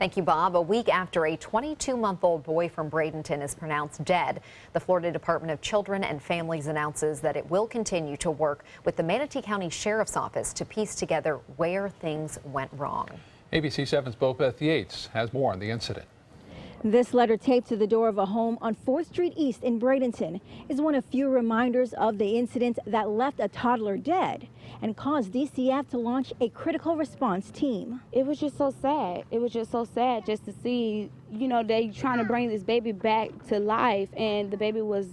Thank you, Bob. A week after a 22-month-old boy from Bradenton is pronounced dead, the Florida Department of Children and Families announces that it will continue to work with the Manatee County Sheriff's Office to piece together where things went wrong. ABC 7's Bobeth Yates has more on the incident. This letter taped to the door of a home on 4th Street East in Bradenton is one of few reminders of the incident that left a toddler dead and caused DCF to launch a critical response team. It was just so sad. It was just so sad just to see, they trying to bring this baby back to life and the baby was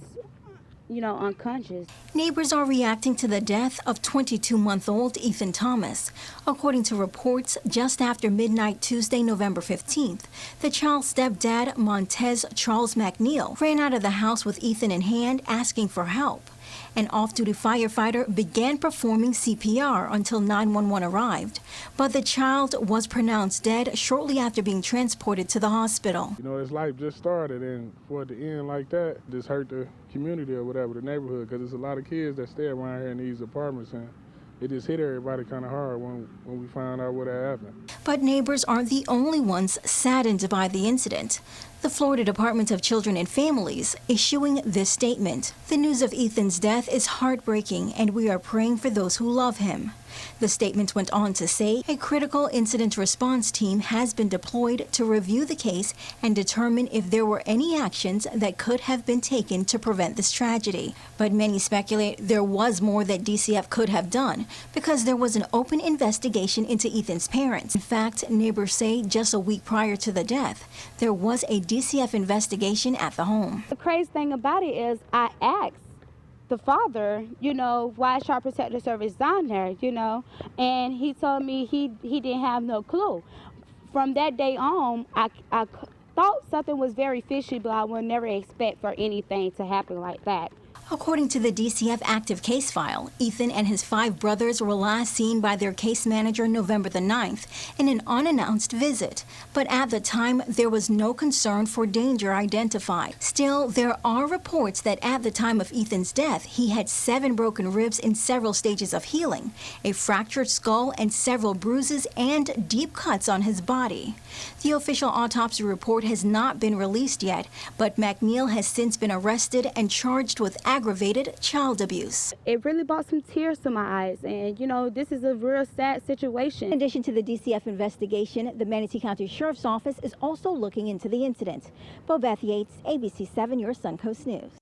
unconscious. Neighbors are reacting to the death of 22-month-old Ethan Thomas. According to reports, just after midnight Tuesday, November 15th, the child's stepdad, Montez Charles McNeil, ran out of the house with Ethan in hand asking for help. An off-duty firefighter began performing CPR until 911 arrived, but the child was pronounced dead shortly after being transported to the hospital. His life just started, and for it to end like that, just hurt the community or whatever, the neighborhood, because there's a lot of kids that stay around here in these apartments, and it just hit everybody kind of hard when we found out what had happened. But neighbors aren't the only ones saddened by the incident. The Florida Department of Children and Families issuing this statement. The news of Ethan's death is heartbreaking, and we are praying for those who love him. The statement went on to say a critical incident response team has been deployed to review the case and determine if there were any actions that could have been taken to prevent this tragedy. But many speculate there was more that DCF could have done because there was an open investigation into Ethan's parents. In fact, neighbors say just a week prior to the death, there was a DCF investigation at the home. The crazy thing about it is I asked the father, why is Child Protective Service down there, and he told me he didn't have no clue. From that day on, I thought something was very fishy, but I would never expect for anything to happen like that. According to the DCF active case file, Ethan and his 5 brothers were last seen by their case manager November the 9th in an unannounced visit. But at the time, there was no concern for danger identified. Still, there are reports that at the time of Ethan's death, he had 7 broken ribs in several stages of healing, a fractured skull, and several bruises and deep cuts on his body. The official autopsy report has not been released yet, but McNeil has since been arrested and charged with aggravated child abuse. It really brought some tears to my eyes, and this is a real sad situation. In addition to the DCF investigation, the Manatee County Sheriff's Office is also looking into the incident. Bobeth Yates, ABC 7, your Suncoast News.